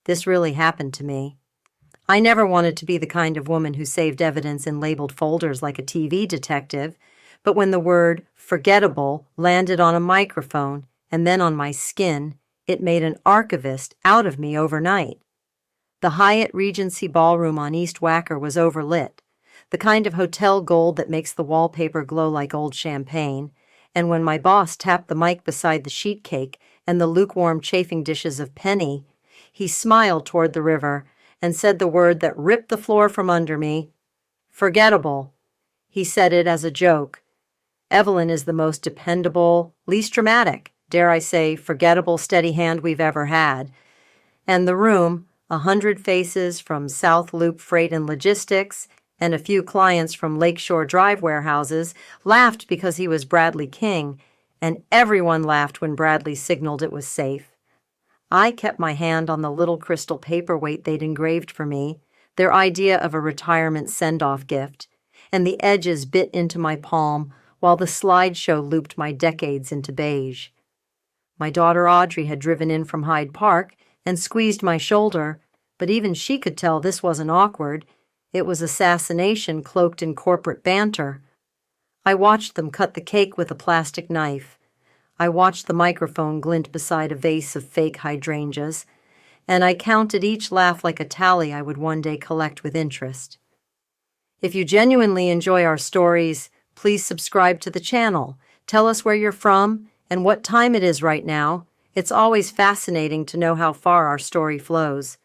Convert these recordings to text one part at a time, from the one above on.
This really happened to me. I never wanted to be the kind of woman who saved evidence in labeled folders like a TV detective, but when the word forgettable landed on a microphone and then on my skin, it made an archivist out of me overnight. The Hyatt Regency Ballroom on East Wacker was overlit, the kind of hotel gold that makes the wallpaper glow like old champagne, and when my boss tapped the mic beside the sheet cake and the lukewarm chafing dishes of penny, he smiled toward the river and said the word that ripped the floor from under me, forgettable. He said it as a joke. Evelyn is the most dependable, least dramatic, dare I say, forgettable steady hand we've ever had. And the room, 100 faces from South Loop Freight and Logistics, and a few clients from Lakeshore Drive warehouses, laughed because he was Bradley King, and everyone laughed when Bradley signaled it was safe. I kept my hand on the little crystal paperweight they'd engraved for me, their idea of a retirement send-off gift, and the edges bit into my palm while the slideshow looped my decades into beige. My daughter Audrey had driven in from Hyde Park and squeezed my shoulder, but even she could tell this wasn't awkward. It was assassination cloaked in corporate banter. I watched them cut the cake with a plastic knife. I watched the microphone glint beside a vase of fake hydrangeas, and I counted each laugh like a tally I would one day collect with interest. If you genuinely enjoy our stories, please subscribe to the channel. Tell us where you're from and what time it is right now. It's always fascinating to know how far our story flows.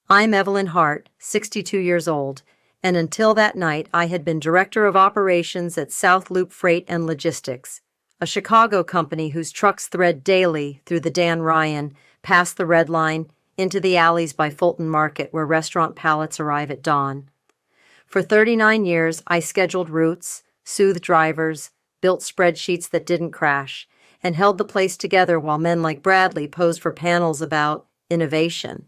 I'm Evelyn Hart, 62 years old, and until that night I had been Director of Operations at South Loop Freight and Logistics, a Chicago company whose trucks thread daily through the Dan Ryan, past the Red Line, into the alleys by Fulton Market where restaurant pallets arrive at dawn. For 39 years, I scheduled routes, soothed drivers, built spreadsheets that didn't crash, and held the place together while men like Bradley posed for panels about innovation.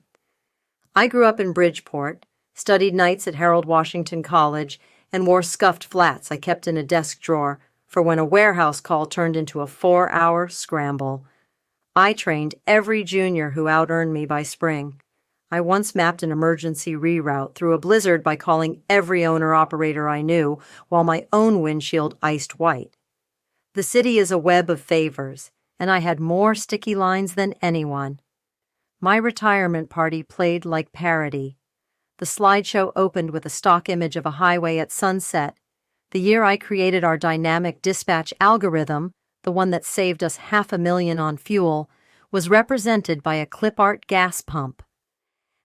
I grew up in Bridgeport, studied nights at Harold Washington College, and wore scuffed flats I kept in a desk drawer for when a warehouse call turned into a 4-hour scramble. I trained every junior who out-earned me by spring. I once mapped an emergency reroute through a blizzard by calling every owner-operator I knew while my own windshield iced white. The city is a web of favors, and I had more sticky lines than anyone. My retirement party played like parody. The slideshow opened with a stock image of a highway at sunset. The year I created our dynamic dispatch algorithm, the one that saved us $500,000 on fuel, was represented by a clip art gas pump.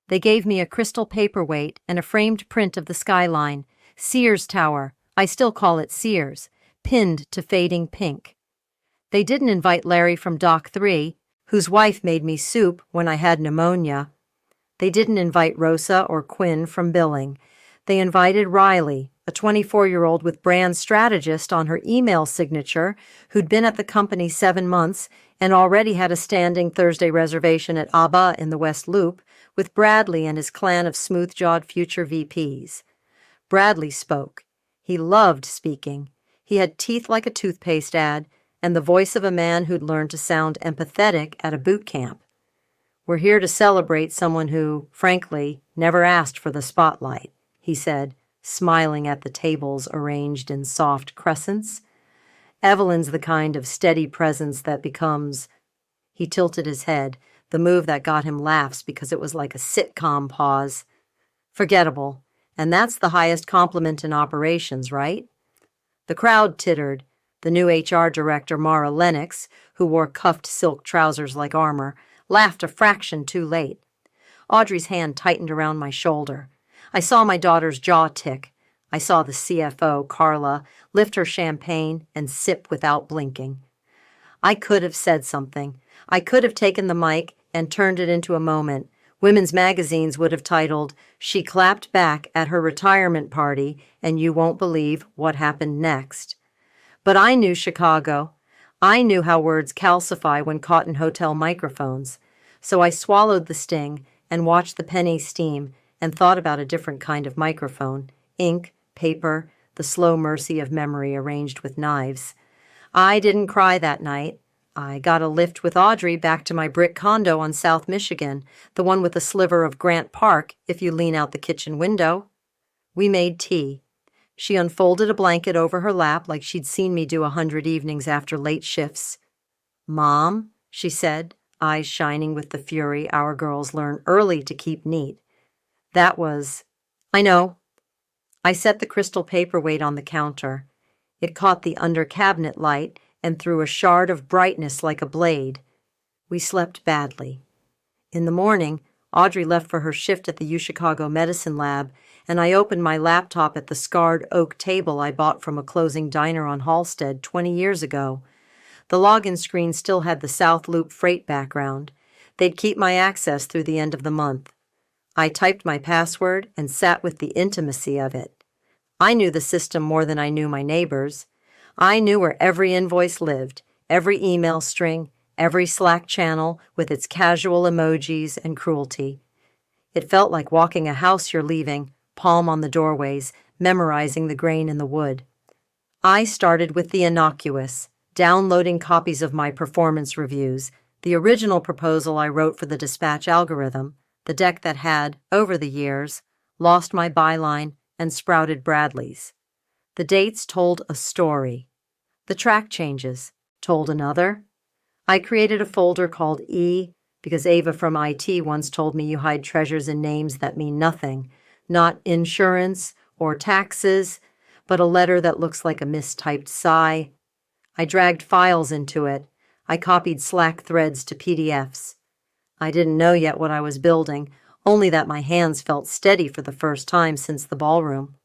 They gave me a crystal paperweight and a framed print of the skyline, Sears Tower, I still call it Sears, pinned to fading pink. They didn't invite Larry from Dock 3, whose wife made me soup when I had pneumonia. They didn't invite Rosa or Quinn from billing. They invited Riley, a 24-year-old with brand strategist on her email signature who'd been at the company 7 months and already had a standing Thursday reservation at Abba in the West Loop with Bradley and his clan of smooth-jawed future VPs. Bradley spoke. He loved speaking. He had teeth like a toothpaste ad and the voice of a man who'd learned to sound empathetic at a boot camp. We're here to celebrate someone who, frankly, never asked for the spotlight, he said, smiling at the tables arranged in soft crescents. Evelyn's the kind of steady presence that becomes... He tilted his head, the move that got him laughs because it was like a sitcom pause. Forgettable. And that's the highest compliment in operations, right? The crowd tittered. The new HR director, Mara Lennox, who wore cuffed silk trousers like armor, laughed a fraction too late. Audrey's hand tightened around my shoulder. I saw my daughter's jaw tick. I saw the CFO, Carla, lift her champagne and sip without blinking. I could have said something. I could have taken the mic and turned it into a moment. Women's magazines would have titled, "She clapped back at her retirement party, and you won't believe what happened next." But I knew Chicago. I knew how words calcify when caught in hotel microphones. So I swallowed the sting and watched the pennies steam and thought about a different kind of microphone, ink, paper, the slow mercy of memory arranged with knives. I didn't cry that night. I got a lift with Audrey back to my brick condo on South Michigan, the one with a sliver of Grant Park if you lean out the kitchen window. We made tea. She unfolded a blanket over her lap like she'd seen me do 100 evenings after late shifts. "Mom," she said, eyes shining with the fury our girls learn early to keep neat. That was... I know. I set the crystal paperweight on the counter. It caught the under-cabinet light and threw a shard of brightness like a blade. We slept badly. In the morning, Audrey left for her shift at the UChicago Medicine Lab, and I opened my laptop at the scarred oak table I bought from a closing diner on Halstead 20 years ago. The login screen still had the South Loop freight background. They'd keep my access through the end of the month. I typed my password and sat with the intimacy of it. I knew the system more than I knew my neighbors. I knew where every invoice lived, every email string, every Slack channel with its casual emojis and cruelty. It felt like walking a house you're leaving, palm on the doorways, memorizing the grain in the wood. I started with the innocuous, downloading copies of my performance reviews, the original proposal I wrote for the dispatch algorithm, the deck that had, over the years, lost my byline and sprouted Bradley's. The dates told a story. The track changes told another. I created a folder called E because Ava from IT once told me you hide treasures in names that mean nothing, not insurance or taxes, but a letter that looks like a mistyped sigh. I dragged files into it. I copied Slack threads to PDFs. I didn't know yet what I was building, only that my hands felt steady for the first time since the ballroom.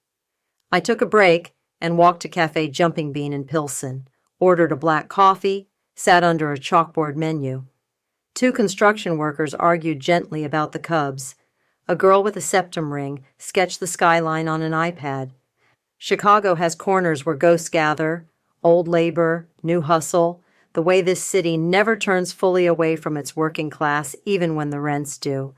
I took a break and walked to Cafe Jumping Bean in Pilsen, ordered a black coffee, sat under a chalkboard menu. 2 construction workers argued gently about the Cubs. A girl with a septum ring sketched the skyline on an iPad. Chicago has corners where ghosts gather, old labor, new hustle, the way this city never turns fully away from its working class even when the rents do.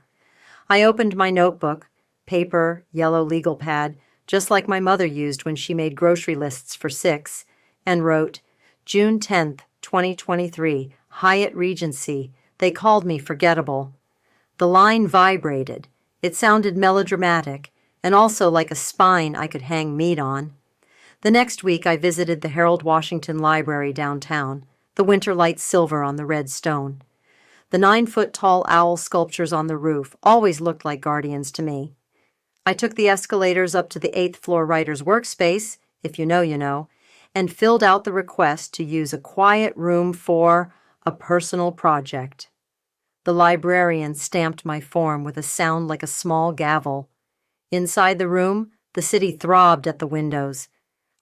I opened my notebook, paper, yellow legal pad, just like my mother used when she made grocery lists for 6, and wrote, June 10th, 2023, Hyatt Regency. They called me Forgettable. The line vibrated. It sounded melodramatic, and also like a spine I could hang meat on. The next week I visited the Harold Washington Library downtown, the winter light silver on the red stone. The 9-foot-tall owl sculptures on the roof always looked like guardians to me. I took the escalators up to the 8th floor writer's workspace, if you know, you know, and filled out the request to use a quiet room for a personal project. The librarian stamped my form with a sound like a small gavel. Inside the room, the city throbbed at the windows.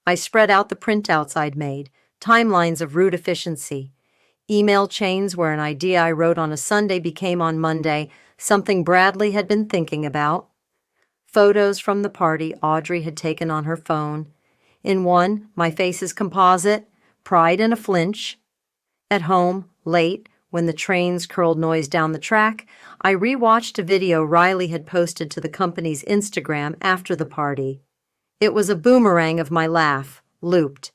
I spread out the printouts I'd made, timelines of route efficiency, email chains where an idea I wrote on a Sunday became on Monday something Bradley had been thinking about, photos from the party Audrey had taken on her phone. In one, my face is composite, pride in a flinch. At home, late, when the trains curled noise down the track, I rewatched a video Riley had posted to the company's Instagram after the party. It was a boomerang of my laugh, looped.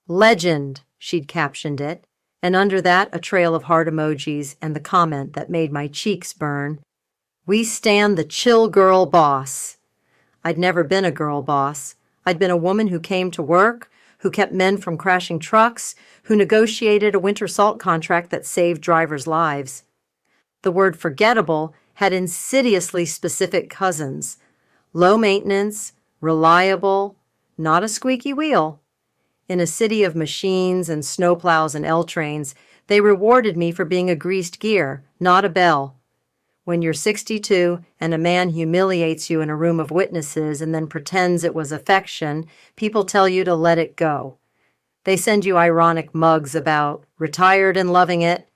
Legend, she'd captioned it, and under that a trail of heart emojis and the comment that made my cheeks burn. We stand the chill girl boss. I'd never been a girl boss. I'd been a woman who came to work, who kept men from crashing trucks, who negotiated a winter salt contract that saved drivers' lives. The word forgettable had insidiously specific cousins. Low maintenance, reliable, not a squeaky wheel. In a city of machines and snowplows and L-trains, they rewarded me for being a greased gear, not a bell. When you're 62 and a man humiliates you in a room of witnesses and then pretends it was affection, people tell you to let it go. They send you ironic mugs about retired and loving it.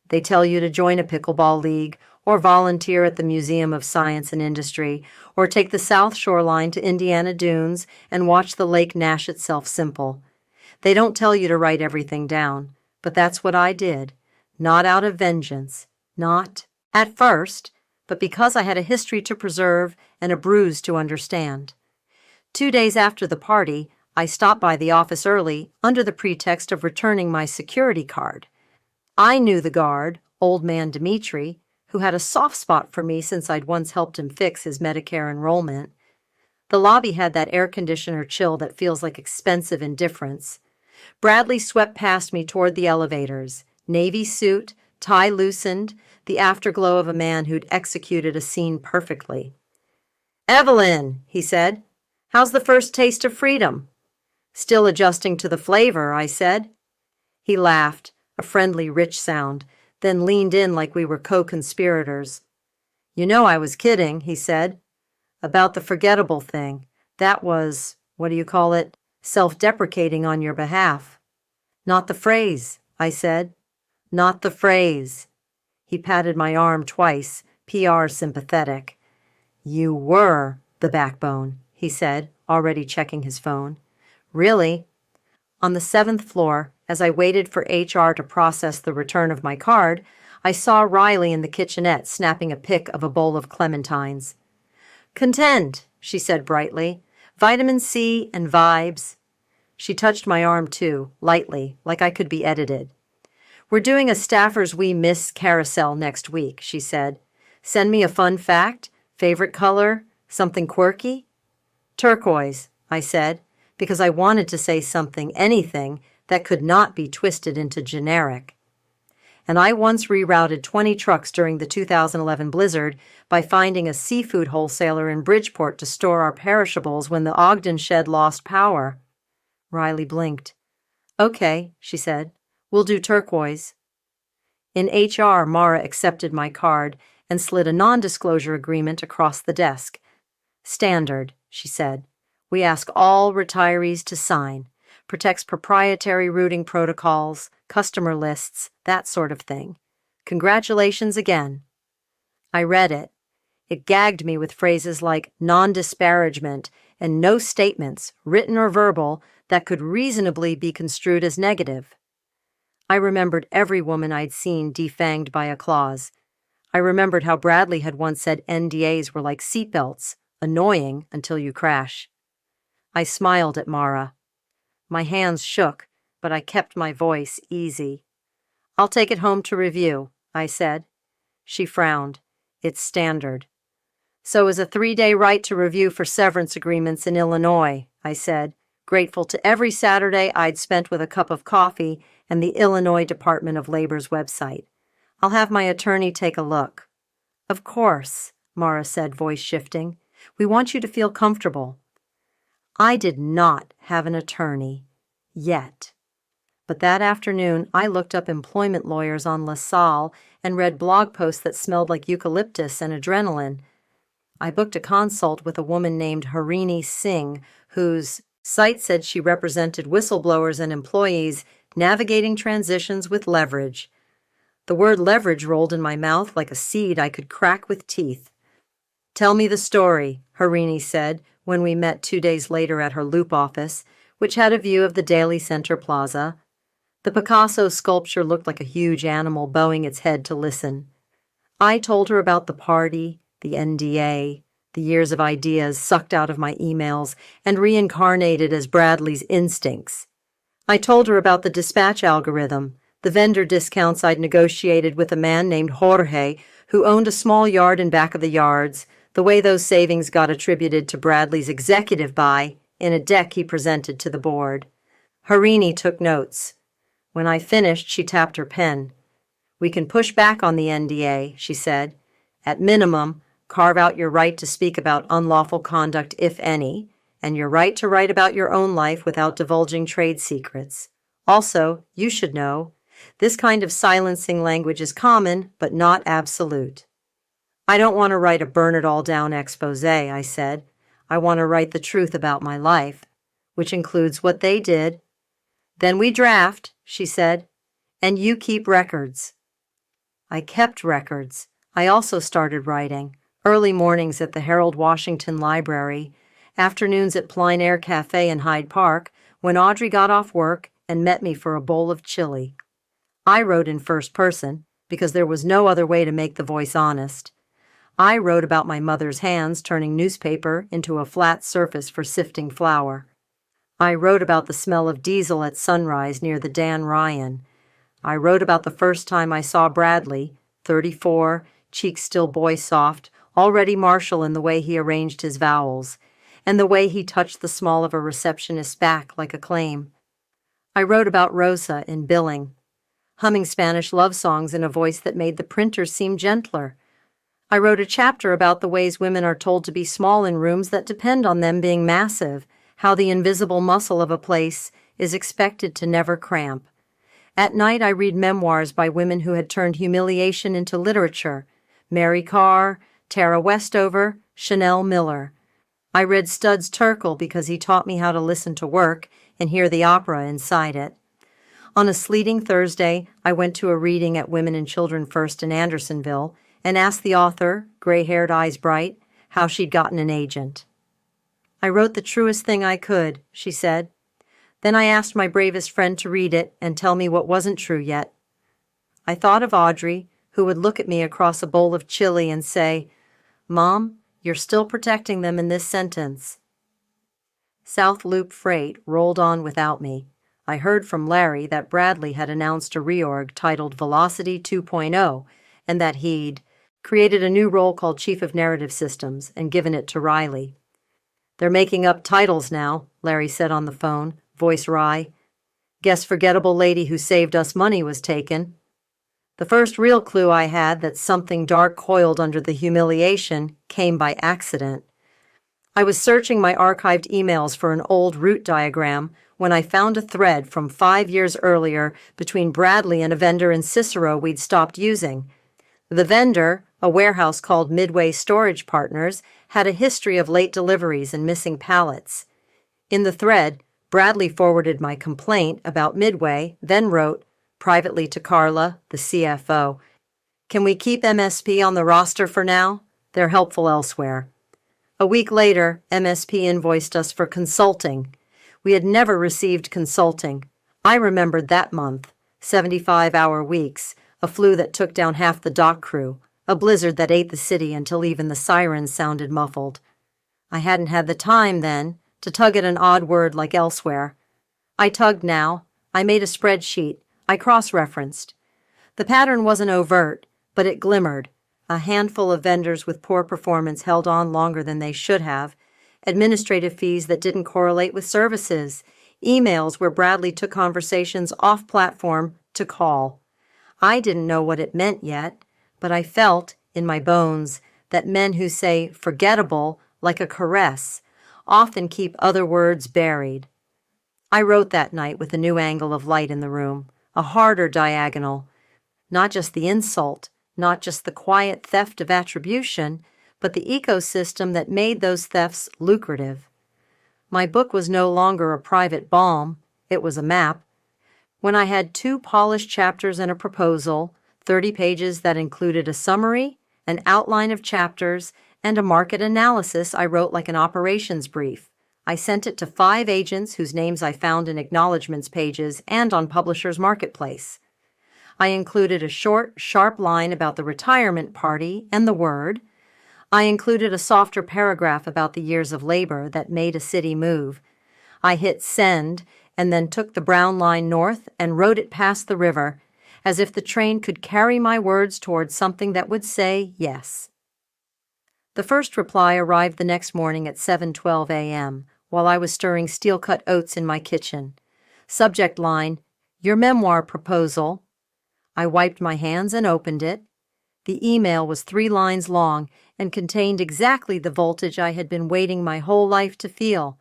They tell you to join a pickleball league or volunteer at the Museum of Science and Industry or take the South Shore Line to Indiana Dunes and watch the lake gnash itself simple. They don't tell you to write everything down, but that's what I did, not out of vengeance, not at first, but because I had a history to preserve and a bruise to understand. 2 days after the party, I stopped by the office early under the pretext of returning my security card. I knew the guard, old man Dimitri, who had a soft spot for me since I'd once helped him fix his Medicare enrollment. The lobby had that air conditioner chill that feels like expensive indifference. Bradley swept past me toward the elevators, navy suit, tie loosened, the afterglow of a man who'd executed a scene perfectly. "Evelyn," he said, "how's the first taste of freedom?" "Still adjusting to the flavor," I said. He laughed, a friendly, rich sound, then leaned in like we were co-conspirators. "You know I was kidding," he said. "About the forgettable thing. That was, what do you call it, self-deprecating on your behalf." "Not the phrase," I said. "Not the phrase." He patted my arm twice, PR sympathetic. "You were the backbone," he said, already checking his phone. "Really?" On the 7th floor, as I waited for HR to process the return of my card, I saw Riley in the kitchenette snapping a pic of a bowl of clementines. "Content," she said brightly. "Vitamin C and vibes." She touched my arm too, lightly, like I could be edited. "We're doing a Staffers We Miss carousel next week," she said. "Send me a fun fact, favorite color, something quirky." "Turquoise," I said, because I wanted to say something, anything, that could not be twisted into generic. And I once rerouted 20 trucks during the 2011 blizzard by finding a seafood wholesaler in Bridgeport to store our perishables when the Ogden shed lost power. Riley blinked. "Okay," she said. "We'll do turquoise." In HR, Mara accepted my card and slid a non-disclosure agreement across the desk. "Standard," she said. "We ask all retirees to sign. Protects proprietary routing protocols, customer lists, that sort of thing. Congratulations again." I read it. It gagged me with phrases like non-disparagement and no statements, written or verbal, that could reasonably be construed as negative. I remembered every woman I'd seen defanged by a clause. I remembered how Bradley had once said NDAs were like seatbelts, annoying until you crash. I smiled at Mara. My hands shook, but I kept my voice easy. "I'll take it home to review," I said. She frowned. "It's standard." "So is a 3-day right to review for severance agreements in Illinois," I said, grateful to every Saturday I'd spent with a cup of coffee and the Illinois Department of Labor's website. "I'll have my attorney take a look." "Of course," Mara said, voice shifting. "We want you to feel comfortable." I did not have an attorney. Yet. But that afternoon, I looked up employment lawyers on LaSalle and read blog posts that smelled like eucalyptus and adrenaline. I booked a consult with a woman named Harini Singh, whose site said she represented whistleblowers and employees navigating transitions with leverage. The word leverage rolled in my mouth like a seed I could crack with teeth. "Tell me the story," Harini said when we met 2 days later at her Loop office, which had a view of the Daily Center Plaza. The Picasso sculpture looked like a huge animal bowing its head to listen. I told her about the party, the NDA, the years of ideas sucked out of my emails and reincarnated as Bradley's instincts. I told her about the dispatch algorithm, the vendor discounts I'd negotiated with a man named Jorge who owned a small yard in back of the yards, the way those savings got attributed to Bradley's executive buy in a deck he presented to the board. Harini took notes. When I finished, she tapped her pen. "We can push back on the NDA," she said. "At minimum, carve out your right to speak about unlawful conduct, if any, and your right to write about your own life without divulging trade secrets. Also, you should know, this kind of silencing language is common, but not absolute." "I don't want to write a burn-it-all-down expose," I said. "I want to write the truth about my life, which includes what they did." "Then we draft," she said, "and you keep records." I kept records. I also started writing. Early mornings at the Harold Washington Library, afternoons at Plein Air Cafe in Hyde Park, when Audrey got off work and met me for a bowl of chili. I wrote in first person, because there was no other way to make the voice honest. I wrote about my mother's hands turning newspaper into a flat surface for sifting flour. I wrote about the smell of diesel at sunrise near the Dan Ryan. I wrote about the first time I saw Bradley, 34, cheeks still boy-soft, already martial in the way he arranged his vowels, and the way he touched the small of a receptionist's back like a claim. I wrote about Rosa in Billing, humming Spanish love songs in a voice that made the printer seem gentler. I wrote a chapter about the ways women are told to be small in rooms that depend on them being massive, how the invisible muscle of a place is expected to never cramp. At night, I read memoirs by women who had turned humiliation into literature: Mary Carr, Tara Westover, Chanel Miller. I read Studs Terkel because he taught me how to listen to work and hear the opera inside it. On a sleeting Thursday, I went to a reading at Women and Children First in Andersonville and asked the author, gray-haired, eyes bright, how she'd gotten an agent. "I wrote the truest thing I could," she said. Then I asked my bravest friend to read it and tell me what wasn't true yet. I thought of Audrey, who would look at me across a bowl of chili and say, "Mom, you're still protecting them in this sentence." South Loop Freight rolled on without me. I heard from Larry that Bradley had announced a reorg titled Velocity 2.0 and that he'd created a new role called Chief of Narrative Systems and given it to Riley. "They're making up titles now," Larry said on the phone, voice wry. "Guess Forgettable lady who saved us money was taken." The first real clue I had that something dark coiled under the humiliation came by accident. I was searching my archived emails for an old route diagram when I found a thread from 5 years earlier between Bradley and a vendor in Cicero we'd stopped using. The vendor, a warehouse called Midway Storage Partners, had a history of late deliveries and missing pallets. In the thread, Bradley forwarded my complaint about Midway, then wrote, privately to Carla, the CFO, "Can we keep MSP on the roster for now? They're helpful elsewhere." A week later, MSP invoiced us for consulting. We had never received consulting. I remembered that month, 75-hour weeks, a flu that took down half the dock crew, a blizzard that ate the city until even the sirens sounded muffled. I hadn't had the time then to tug at an odd word like elsewhere. I tugged now. I made a spreadsheet. I cross-referenced. The pattern wasn't overt, but it glimmered. A handful of vendors with poor performance held on longer than they should have, administrative fees that didn't correlate with services, emails where Bradley took conversations off-platform to call. I didn't know what it meant yet, but I felt, in my bones, that men who say forgettable like a caress often keep other words buried. I wrote that night with a new angle of light in the room, a harder diagonal. Not just the insult, not just the quiet theft of attribution, but the ecosystem that made those thefts lucrative. My book was no longer a private balm, it was a map. When I had 2 polished chapters and a proposal, 30 pages that included a summary, an outline of chapters, and a market analysis I wrote like an operations brief, I sent it to 5 agents whose names I found in acknowledgments pages and on Publishers Marketplace. I included a short, sharp line about the retirement party and the word. I included a softer paragraph about the years of labor that made a city move. I hit send and then took the brown line north and rode it past the river, as if the train could carry my words towards something that would say yes. The first reply arrived the next morning at 7:12 a.m., while I was stirring steel-cut oats in my kitchen. Subject line, "Your memoir proposal." I wiped my hands and opened it. The email was 3 lines long and contained exactly the voltage I had been waiting my whole life to feel.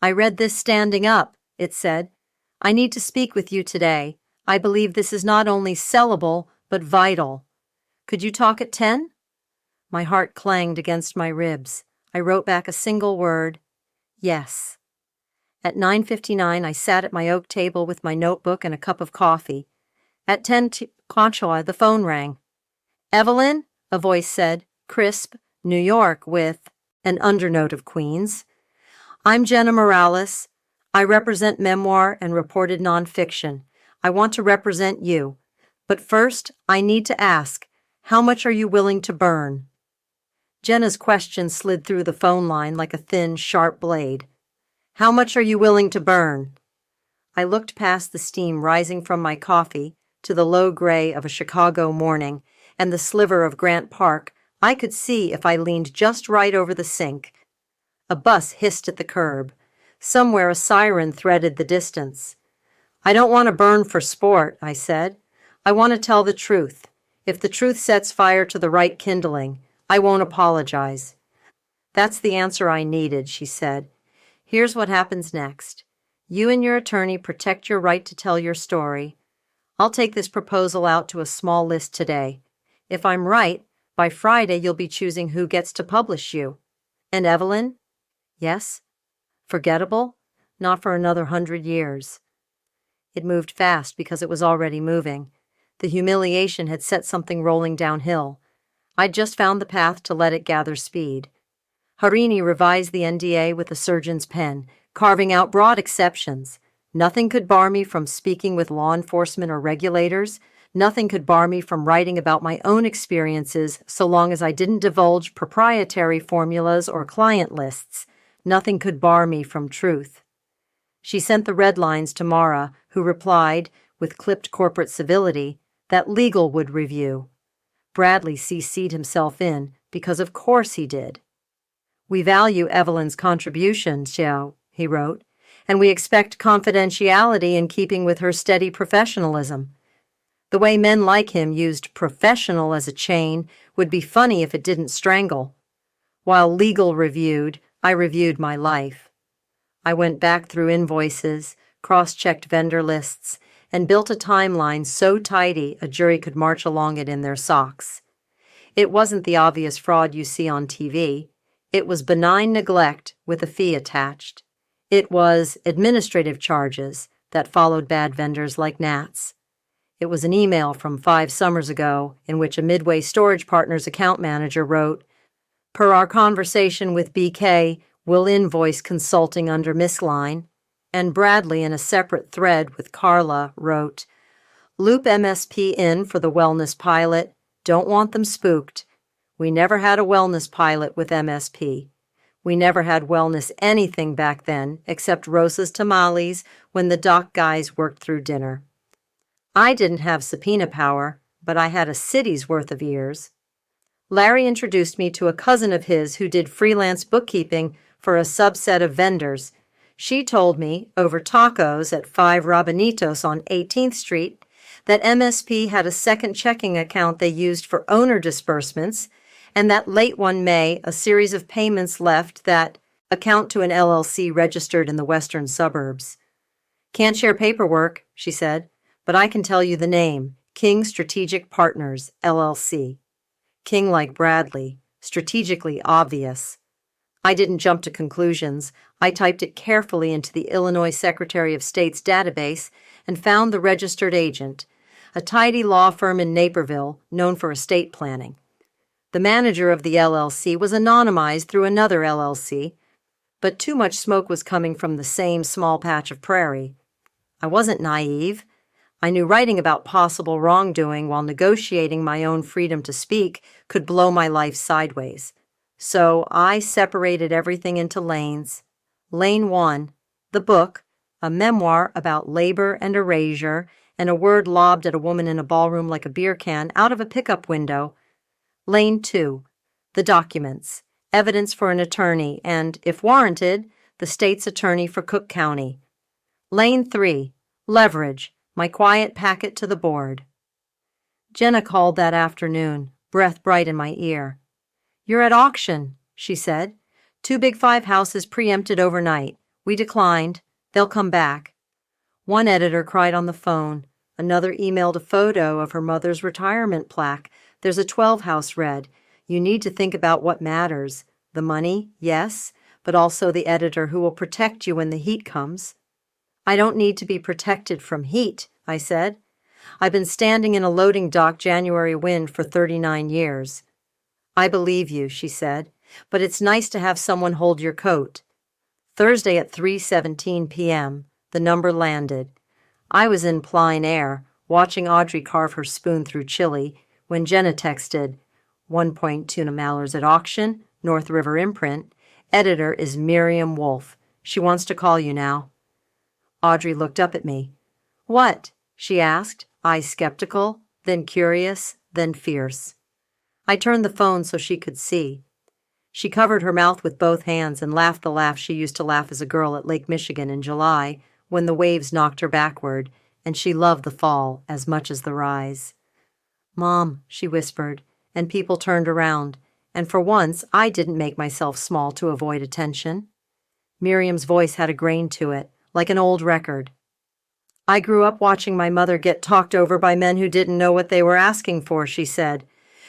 "I read this standing up," it said. "I need to speak with you today. I believe this is not only sellable, but vital. Could you talk at 10? My heart clanged against my ribs. I wrote back a single word, yes. At 9:59, I sat at my oak table with my notebook and a cup of coffee. At 10 Conchoa, the phone rang. "Evelyn," a voice said, crisp, New York, with an undernote of Queens. "I'm Jenna Morales. I represent Memoir and reported nonfiction. I want to represent you. But first, I need to ask, how much are you willing to burn?" Jenna's question slid through the phone line like a thin, sharp blade. "How much are you willing to burn?" I looked past the steam rising from my coffee to the low gray of a Chicago morning and the sliver of Grant Park I could see if I leaned just right over the sink. A bus hissed at the curb. Somewhere a siren threaded the distance. "I don't want to burn for sport," I said. "I want to tell the truth. If the truth sets fire to the right kindling, I won't apologize." "That's the answer I needed," she said. "Here's what happens next. You and your attorney protect your right to tell your story. I'll take this proposal out to a small list today. If I'm right, by Friday you'll be choosing who gets to publish you. And Evelyn?" "Yes?" "Forgettable? Not for another 100 years." It moved fast because it was already moving. The humiliation had set something rolling downhill. I'd just found the path to let it gather speed. Harini revised the NDA with a surgeon's pen, carving out broad exceptions. Nothing could bar me from speaking with law enforcement or regulators. Nothing could bar me from writing about my own experiences so long as I didn't divulge proprietary formulas or client lists. Nothing could bar me from truth. She sent the red lines to Mara, who replied, with clipped corporate civility, that legal would review. Bradley CC'd himself in, because of course he did. "We value Evelyn's contribution, Xiao," he wrote, "and we expect confidentiality in keeping with her steady professionalism. The way men like him used professional as a chain would be funny if it didn't strangle. While legal reviewed, I reviewed my life. I went back through invoices, cross-checked vendor lists, and built a timeline so tidy a jury could march along it in their socks. It wasn't the obvious fraud you see on TV. It was benign neglect with a fee attached. It was administrative charges that followed bad vendors like gnats. It was an email from 5 summers ago in which a Midway Storage Partners account manager wrote, "Per our conversation with BK, we'll invoice consulting under misline," and Bradley, in a separate thread with Carla, wrote, "Loop MSP in for the wellness pilot. Don't want them spooked. We never had a wellness pilot with MSP. We never had wellness anything back then except Rosa's tamales when the dock guys worked through dinner." I didn't have subpoena power, but I had a city's worth of ears. Larry introduced me to a cousin of his who did freelance bookkeeping for a subset of vendors. She told me, over tacos at 5 Rabanitos on 18th Street, that MSP had a second checking account they used for owner disbursements, and that late one May, a series of payments left that account to an LLC registered in the western suburbs. "Can't share paperwork," she said, "but I can tell you the name, King Strategic Partners, LLC. King like Bradley, strategically obvious." I didn't jump to conclusions. I typed it carefully into the Illinois Secretary of State's database and found the registered agent, a tidy law firm in Naperville known for estate planning. The manager of the LLC was anonymized through another LLC, but too much smoke was coming from the same small patch of prairie. I wasn't naive. I knew writing about possible wrongdoing while negotiating my own freedom to speak could blow my life sideways. So I separated everything into lanes. Lane 1, the book, a memoir about labor and erasure, and a word lobbed at a woman in a ballroom like a beer can out of a pickup window. Lane 2, the documents, evidence for an attorney, and, if warranted, the state's attorney for Cook County. Lane 3, leverage, my quiet packet to the board. Jenna called that afternoon, breath bright in my ear. "You're at auction," she said. "2 Big 5 houses preempted overnight. We declined. They'll come back." One editor cried on the phone. Another emailed a photo of her mother's retirement plaque. "There's a 12-house red. You need to think about what matters. The money, yes, but also the editor who will protect you when the heat comes." "I don't need to be protected from heat," I said. "I've been standing in a loading dock January wind for 39 years. "I believe you," she said, "but it's nice to have someone hold your coat." Thursday at 3:17 p.m., the number landed. I was in plein air, watching Audrey carve her spoon through chili, when Jenna texted, "1 tuna mallards at auction, North River imprint. Editor is Miriam Wolfe. She wants to call you now." Audrey looked up at me. "What?" she asked, eyes skeptical, then curious, then fierce. I turned the phone so she could see. She covered her mouth with both hands and laughed the laugh she used to laugh as a girl at Lake Michigan in July when the waves knocked her backward, and she loved the fall as much as the rise. "Mom," she whispered, and people turned around, and for once I didn't make myself small to avoid attention. Miriam's voice had a grain to it, like an old record. "I grew up watching my mother get talked over by men who didn't know what they were asking for," she said.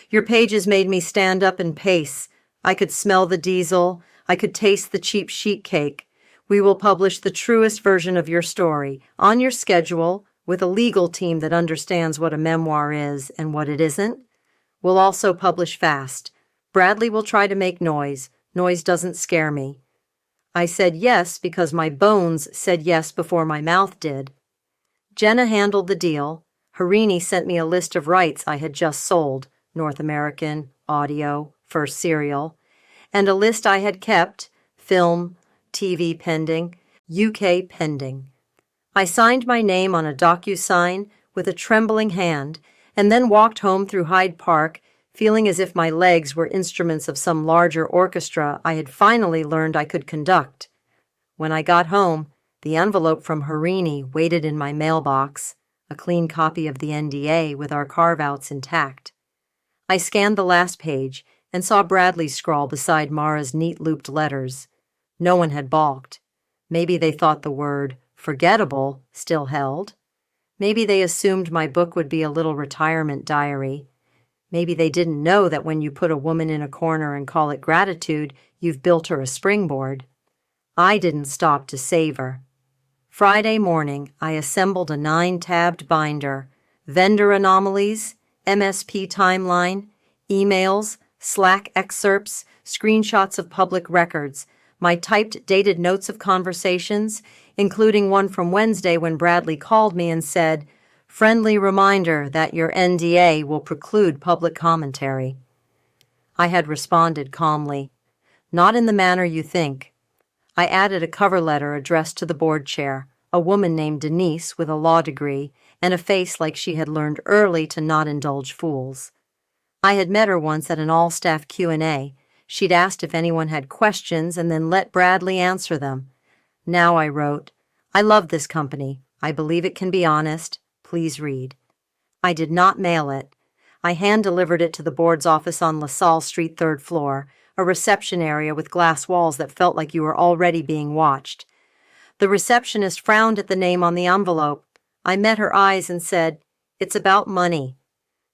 "Your pages made me stand up and pace. I could smell the diesel. I could taste the cheap sheet cake. We will publish the truest version of your story, on your schedule, with a legal team that understands what a memoir is and what it isn't. We'll also publish fast. Bradley will try to make noise. Noise doesn't scare me." I said yes because my bones said yes before my mouth did. Jenna handled the deal. Harini sent me a list of rights I had just sold, North American, audio, first serial, and a list I had kept, film, TV pending, UK pending. I signed my name on a DocuSign with a trembling hand and then walked home through Hyde Park, feeling as if my legs were instruments of some larger orchestra I had finally learned I could conduct. When I got home, the envelope from Harini waited in my mailbox, a clean copy of the NDA with our carve-outs intact. I scanned the last page and saw Bradley's scrawl beside Mara's neat looped letters. No one had balked. Maybe they thought the word "forgettable" still held. Maybe they assumed my book would be a little retirement diary. Maybe they didn't know that when you put a woman in a corner and call it gratitude, you've built her a springboard. I didn't stop to savor. Friday morning, I assembled a 9-tabbed binder, vendor anomalies, MSP timeline, emails, Slack excerpts, screenshots of public records, my typed dated notes of conversations, including one from Wednesday when Bradley called me and said, "Friendly reminder that your NDA will preclude public commentary." I had responded calmly, "Not in the manner you think." I added a cover letter addressed to the board chair, a woman named Denise with a law degree and a face like she had learned early to not indulge fools. I had met her once at an all-staff Q&A. She'd asked if anyone had questions and then let Bradley answer them. Now I wrote, "I love this company. I believe it can be honest. Please read." I did not mail it. I hand-delivered it to the board's office on LaSalle Street, 3rd floor, a reception area with glass walls that felt like you were already being watched. The receptionist frowned at the name on the envelope. I met her eyes and said, "It's about money.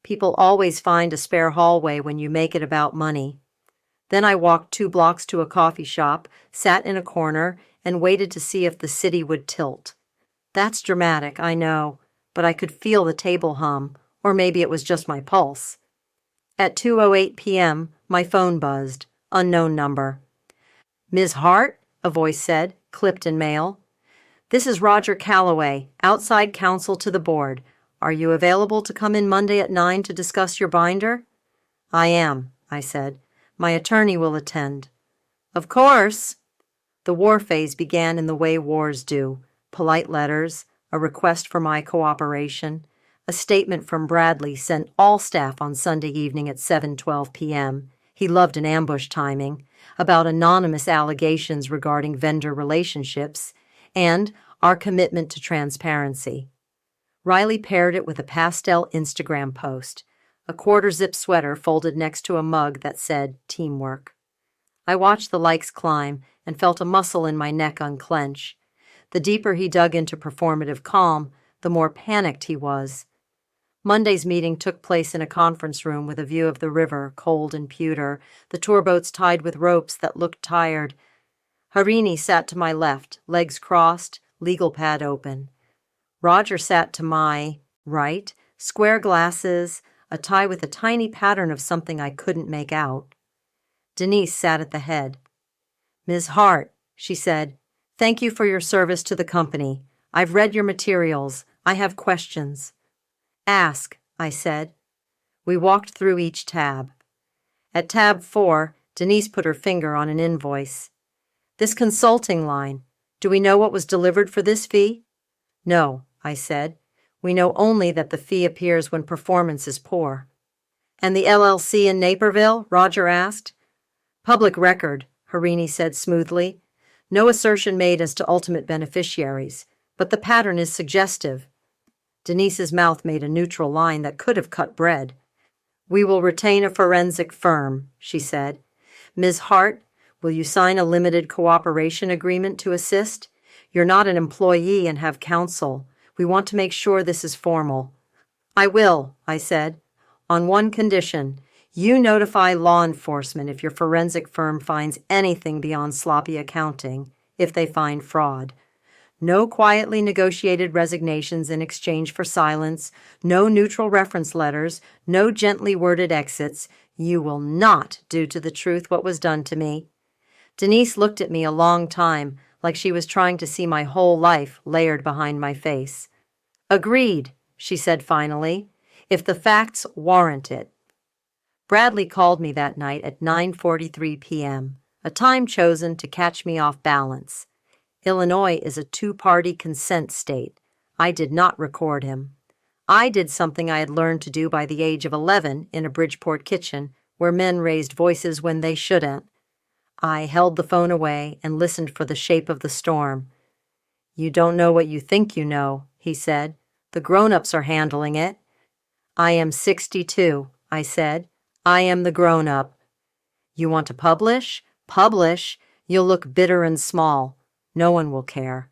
People always find a spare hallway when you make it about money." Then I walked 2 blocks to a coffee shop, sat in a corner, and waited to see if the city would tilt. That's dramatic, I know, but I could feel the table hum, or maybe it was just my pulse. At 2:08 p.m., my phone buzzed. Unknown number. "Ms. Hart?" a voice said, clipped in mail. "This is Roger Calloway, outside counsel to the board. Are you available to come in Monday at 9 to discuss your binder?" "I am," I said. "My attorney will attend." "Of course." The war phase began in the way wars do. Polite letters, a request for my cooperation, a statement from Bradley sent all staff on Sunday evening at 7:12 p.m. He loved an ambush timing, about anonymous allegations regarding vendor relationships, and our commitment to transparency. Riley paired it with a pastel Instagram post, a quarter-zip sweater folded next to a mug that said teamwork. I watched the likes climb and felt a muscle in my neck unclench. The deeper he dug into performative calm, the more panicked he was. Monday's meeting took place in a conference room with a view of the river, cold and pewter, the tour boats tied with ropes that looked tired. Harini sat to my left, legs crossed, legal pad open. Roger sat to my right, square glasses, a tie with a tiny pattern of something I couldn't make out. Denise sat at the head. "Ms. Hart," she said, "thank you for your service to the company. I've read your materials. I have questions." "Ask," I said. We walked through each tab. At tab 4, Denise put her finger on an invoice. "This consulting line, do we know what was delivered for this fee?" "No," I said. We know only that the fee appears when performance is poor. And the LLC in Naperville? Roger asked. Public record, Harini said smoothly. No assertion made as to ultimate beneficiaries, but the pattern is suggestive. Denise's mouth made a neutral line that could have cut bread. We will retain a forensic firm, she said. Ms. Hart, will you sign a limited cooperation agreement to assist? You're not an employee and have counsel. We want to make sure this is formal. I will, I said, on one condition. You notify law enforcement if your forensic firm finds anything beyond sloppy accounting, if they find fraud. No quietly negotiated resignations in exchange for silence, no neutral reference letters, no gently worded exits. You will not do to the truth what was done to me. Denise looked at me a long time, like she was trying to see my whole life layered behind my face. Agreed, she said finally, if the facts warrant it. Bradley called me that night at 9:43 p.m., a time chosen to catch me off balance. Illinois is a two-party consent state. I did not record him. I did something I had learned to do by the age of 11 in a Bridgeport kitchen where men raised voices when they shouldn't. I held the phone away and listened for the shape of the storm. You don't know what you think you know, he said. The grown-ups are handling it. I am 62, I said. I am the grown-up. You want to publish? Publish. You'll look bitter and small. No one will care.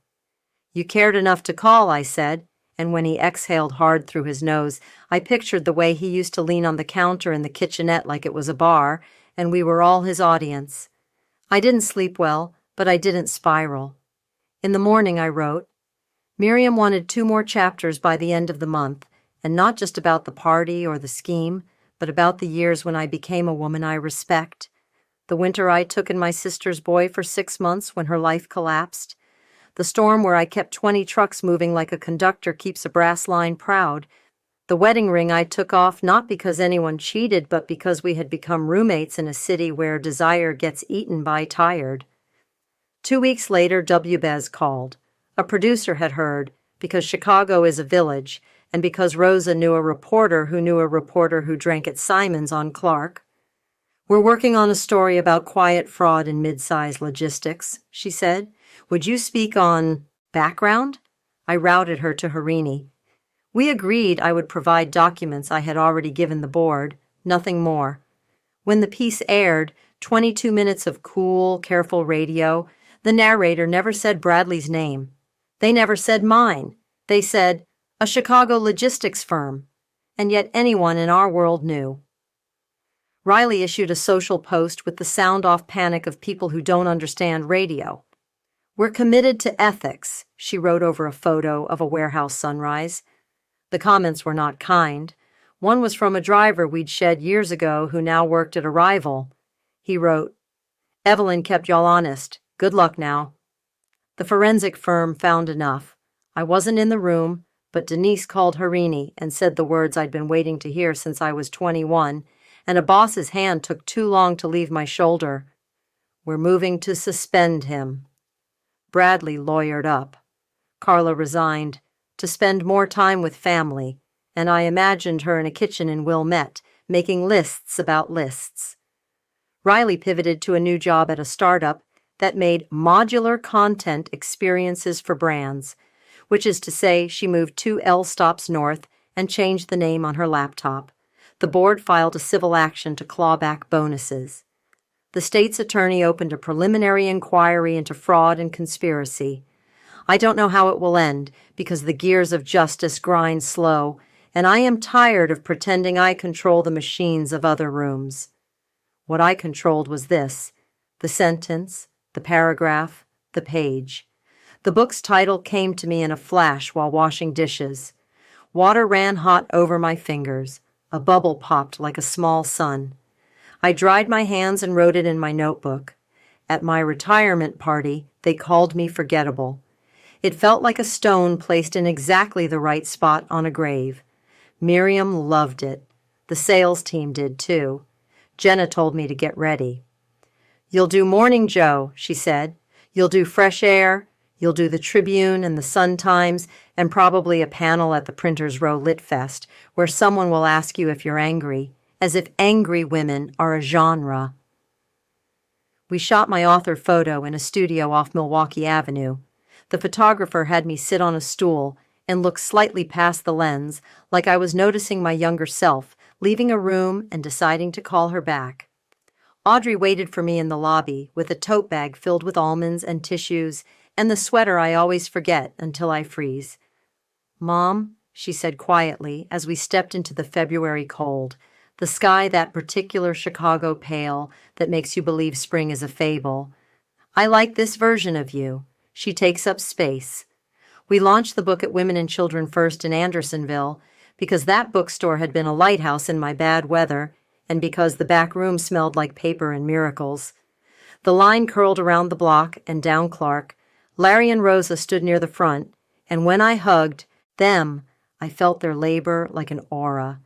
You cared enough to call, I said, and when he exhaled hard through his nose, I pictured the way he used to lean on the counter in the kitchenette like it was a bar, and we were all his audience. I didn't sleep well, but I didn't spiral. In the morning I wrote, Miriam wanted 2 more chapters by the end of the month, and not just about the party or the scheme, but about the years when I became a woman I respect. The winter I took in my sister's boy for 6 months when her life collapsed. The storm where I kept 20 trucks moving like a conductor keeps a brass line proud. The wedding ring I took off not because anyone cheated, but because we had become roommates in a city where desire gets eaten by tired. 2 weeks later, WBEZ called. A producer had heard, because Chicago is a village, and because Rosa knew a reporter who drank at Simon's on Clark. We're working on a story about quiet fraud in mid-size logistics, she said. Would you speak on background? I routed her to Harini. We agreed I would provide documents I had already given the board, nothing more. When the piece aired, 22 minutes of cool, careful radio, the narrator never said Bradley's name. They never said mine. They said, a Chicago logistics firm. And yet anyone in our world knew. Riley issued a social post with the sound-off panic of people who don't understand radio. We're committed to ethics, she wrote over a photo of a warehouse sunrise. The comments were not kind. One was from a driver we'd shed years ago who now worked at a rival. He wrote, Evelyn kept y'all honest. Good luck now. The forensic firm found enough. I wasn't in the room, but Denise called Harini and said the words I'd been waiting to hear since I was 21, and a boss's hand took too long to leave my shoulder. We're moving to suspend him. Bradley lawyered up. Carla resigned to spend more time with family, and I imagined her in a kitchen in Wilmette, making lists about lists. Riley pivoted to a new job at a startup that made modular content experiences for brands, which is to say she moved 2 L stops north and changed the name on her laptop. The board filed a civil action to claw back bonuses. The state's attorney opened a preliminary inquiry into fraud and conspiracy. I don't know how it will end, because the gears of justice grind slow, and I am tired of pretending I control the machines of other rooms. What I controlled was this: the sentence, the paragraph, the page. The book's title came to me in a flash while washing dishes. Water ran hot over my fingers. A bubble popped like a small sun. I dried my hands and wrote it in my notebook. At my retirement party, they called me Forgettable. It felt like a stone placed in exactly the right spot on a grave. Miriam loved it. The sales team did too. Jenna told me to get ready. You'll do Morning Joe, she said. You'll do Fresh Air. You'll do the Tribune and the Sun-Times and probably a panel at the Printers Row Lit Fest where someone will ask you if you're angry, as if angry women are a genre. We shot my author photo in a studio off Milwaukee Avenue. The photographer had me sit on a stool and look slightly past the lens, like I was noticing my younger self, leaving a room and deciding to call her back. Audrey waited for me in the lobby with a tote bag filled with almonds and tissues and the sweater I always forget until I freeze. "Mom," she said quietly as we stepped into the February cold, the sky that particular Chicago pale that makes you believe spring is a fable. "I like this version of you. She takes up space." We launched the book at Women and Children First in Andersonville because that bookstore had been a lighthouse in my bad weather and because the back room smelled like paper and miracles. The line curled around the block and down Clark. Larry and Rosa stood near the front, and when I hugged them, I felt their labor like an aura.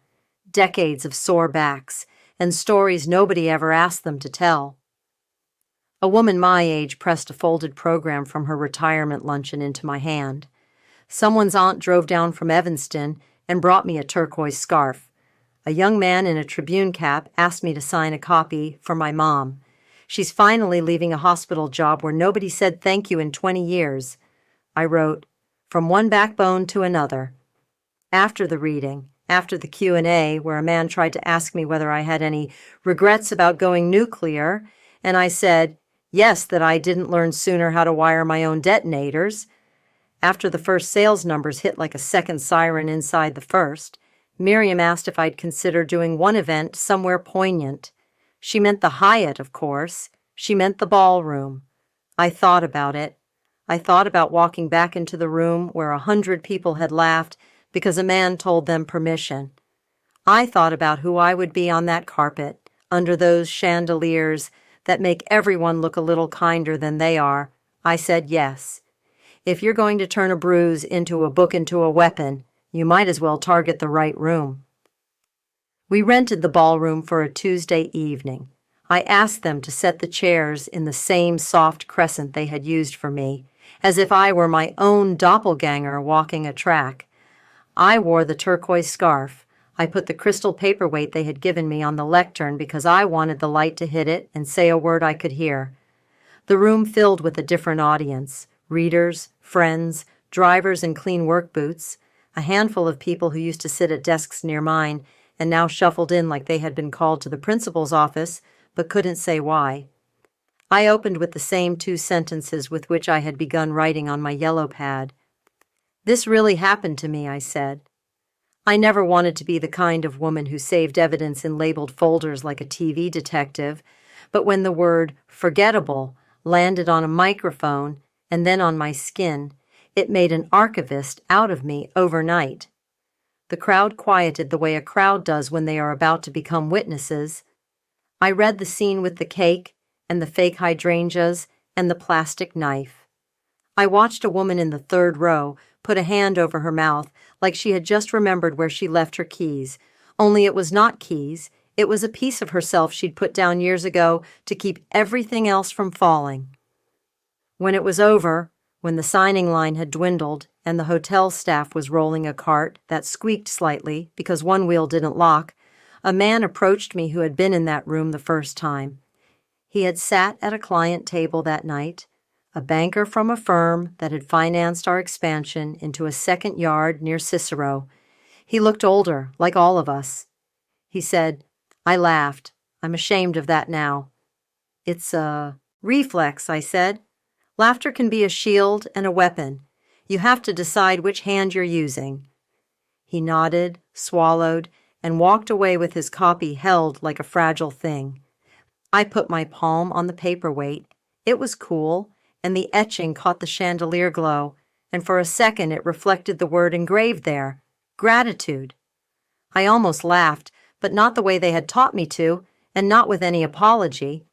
Decades of sore backs and stories nobody ever asked them to tell. A woman my age pressed a folded program from her retirement luncheon into my hand. Someone's aunt drove down from Evanston and brought me a turquoise scarf. A young man in a Tribune cap asked me to sign a copy for my mom. She's finally leaving a hospital job where nobody said thank you in 20 years. I wrote, "From one backbone to another." After the reading, after the Q&A, where a man tried to ask me whether I had any regrets about going nuclear, and I said, yes, that I didn't learn sooner how to wire my own detonators. After the first sales numbers hit like a second siren inside the first, Miriam asked if I'd consider doing one event somewhere poignant. She meant the Hyatt, of course. She meant the ballroom. I thought about it. I thought about walking back into the room where 100 people had laughed because a man told them permission. I thought about who I would be on that carpet, under those chandeliers that make everyone look a little kinder than they are. I said yes. If you're going to turn a bruise into a book into a weapon, you might as well target the right room. We rented the ballroom for a Tuesday evening. I asked them to set the chairs in the same soft crescent they had used for me, as if I were my own doppelganger walking a track. I wore the turquoise scarf. I put the crystal paperweight they had given me on the lectern because I wanted the light to hit it and say a word I could hear. The room filled with a different audience, readers, friends, drivers in clean work boots, a handful of people who used to sit at desks near mine and now shuffled in like they had been called to the principal's office but couldn't say why. I opened with the same 2 sentences with which I had begun writing on my yellow pad. "This really happened to me," I said. I never wanted to be the kind of woman who saved evidence in labeled folders like a TV detective, but when the word forgettable landed on a microphone and then on my skin, it made an archivist out of me overnight. The crowd quieted the way a crowd does when they are about to become witnesses. I read the scene with the cake and the fake hydrangeas and the plastic knife. I watched a woman in the 3rd row put a hand over her mouth like she had just remembered where she left her keys, only it was not keys, it was a piece of herself she'd put down years ago to keep everything else from falling. When it was over, when the signing line had dwindled and the hotel staff was rolling a cart that squeaked slightly because one wheel didn't lock, a man approached me who had been in that room the first time. He had sat at a client table that night, a banker from a firm that had financed our expansion into a second yard near Cicero. He looked older, like all of us. He said, I laughed. I'm ashamed of that now. It's a reflex, I said. Laughter can be a shield and a weapon. You have to decide which hand you're using. He nodded, swallowed, and walked away with his copy held like a fragile thing. I put my palm on the paperweight. It was cool, and the etching caught the chandelier glow, and for a second it reflected the word engraved there, gratitude. I almost laughed, but not the way they had taught me to, and not with any apology.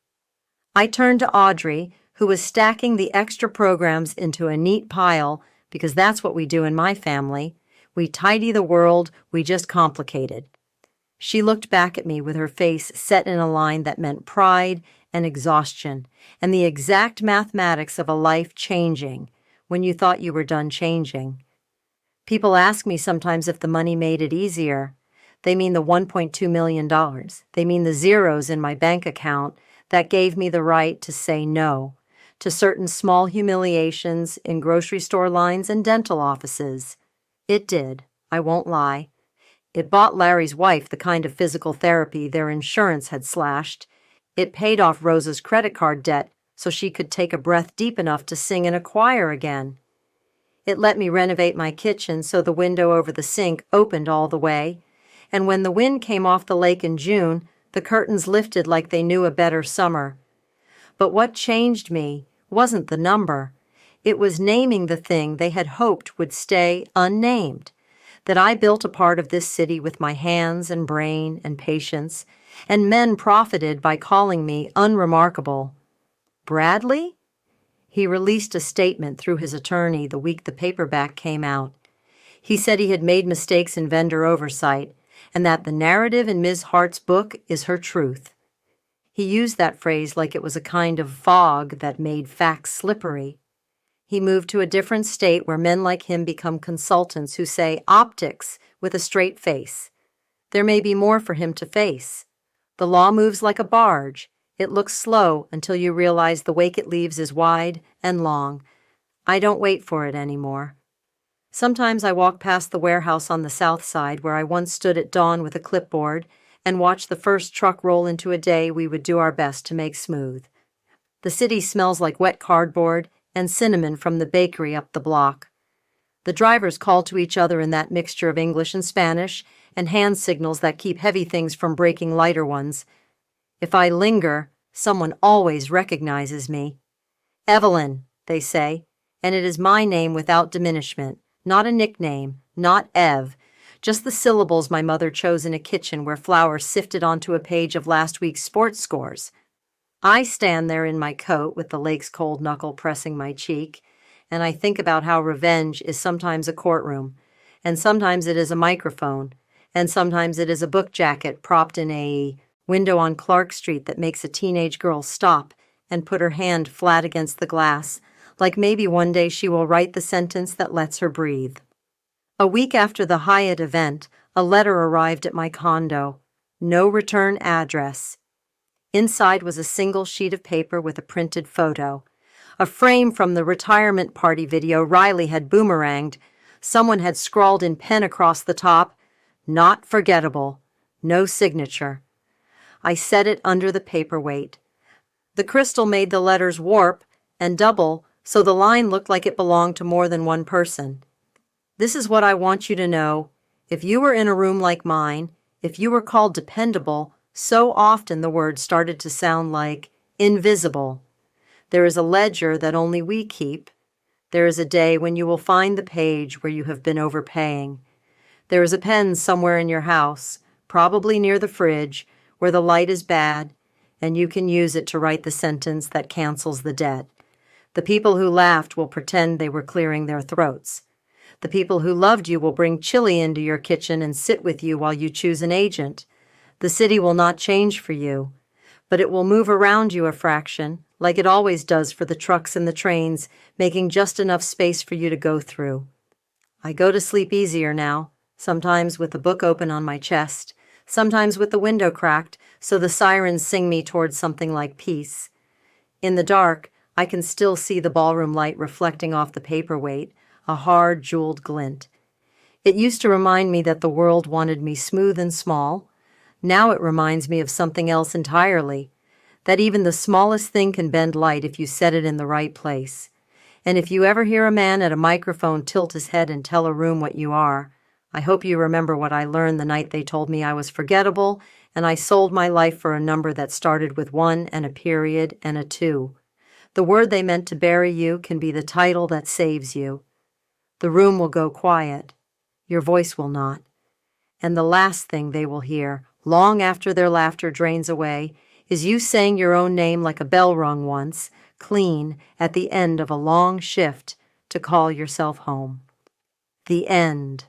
I turned to Audrey, who was stacking the extra programs into a neat pile, because that's what we do in my family. We tidy the world, we just complicate it. She looked back at me with her face set in a line that meant pride and exhaustion, and the exact mathematics of a life changing when you thought you were done changing. People ask me sometimes if the money made it easier. They mean the $1.2 million. They mean the zeros in my bank account that gave me the right to say no to certain small humiliations in grocery store lines and dental offices. It did, I won't lie. It bought Larry's wife the kind of physical therapy their insurance had slashed. It paid off Rosa's credit card debt so she could take a breath deep enough to sing in a choir again. It let me renovate my kitchen so the window over the sink opened all the way, and when the wind came off the lake in June, the curtains lifted like they knew a better summer. But what changed me wasn't the number. It was naming the thing they had hoped would stay unnamed, that I built a part of this city with my hands and brain and patience, and men profited by calling me unremarkable. Bradley? He released a statement through his attorney the week the paperback came out. He said he had made mistakes in vendor oversight, and that the narrative in Ms. Hart's book is her truth. He used that phrase like it was a kind of fog that made facts slippery. He moved to a different state where men like him become consultants who say optics with a straight face. There may be more for him to face. The law moves like a barge. It looks slow until you realize the wake it leaves is wide and long. I don't wait for it anymore. Sometimes I walk past the warehouse on the south side where I once stood at dawn with a clipboard and watched the first truck roll into a day we would do our best to make smooth. The city smells like wet cardboard and cinnamon from the bakery up the block. The drivers call to each other in that mixture of English and Spanish and hand signals that keep heavy things from breaking lighter ones. If I linger, someone always recognizes me. Evelyn, they say, and it is my name without diminishment, not a nickname, not Ev, just the syllables my mother chose in a kitchen where flour sifted onto a page of last week's sports scores. I stand there in my coat with the lake's cold knuckle pressing my cheek, and I think about how revenge is sometimes a courtroom, and sometimes it is a microphone, and sometimes it is a book jacket propped in a window on Clark Street that makes a teenage girl stop and put her hand flat against the glass, like maybe one day she will write the sentence that lets her breathe. A week after the Hyatt event, a letter arrived at my condo. No return address. Inside was a single sheet of paper with a printed photo. A frame from the retirement party video Riley had boomeranged. Someone had scrawled in pen across the top, "Not forgettable." No signature. I set it under the paperweight. The crystal made the letters warp and double, so the line looked like it belonged to more than one person. This is what I want you to know. If you were in a room like mine, if you were called dependable, so often the word started to sound like invisible. There is a ledger that only we keep. There is a day when you will find the page where you have been overpaying. There is a pen somewhere in your house, probably near the fridge, where the light is bad, and you can use it to write the sentence that cancels the debt. The people who laughed will pretend they were clearing their throats. The people who loved you will bring chili into your kitchen and sit with you while you choose an agent. The city will not change for you, but it will move around you a fraction, like it always does for the trucks and the trains, making just enough space for you to go through. I go to sleep easier now, sometimes with the book open on my chest, sometimes with the window cracked so the sirens sing me towards something like peace. In the dark, I can still see the ballroom light reflecting off the paperweight, a hard, jeweled glint. It used to remind me that the world wanted me smooth and small. Now it reminds me of something else entirely, that even the smallest thing can bend light if you set it in the right place. And if you ever hear a man at a microphone tilt his head and tell a room what you are, I hope you remember what I learned the night they told me I was forgettable and I sold my life for a number that started with 1 and a period and a 2. The word they meant to bury you can be the title that saves you. The room will go quiet. Your voice will not. And the last thing they will hear, long after their laughter drains away, is you saying your own name like a bell rung once, clean, at the end of a long shift to call yourself home. The end.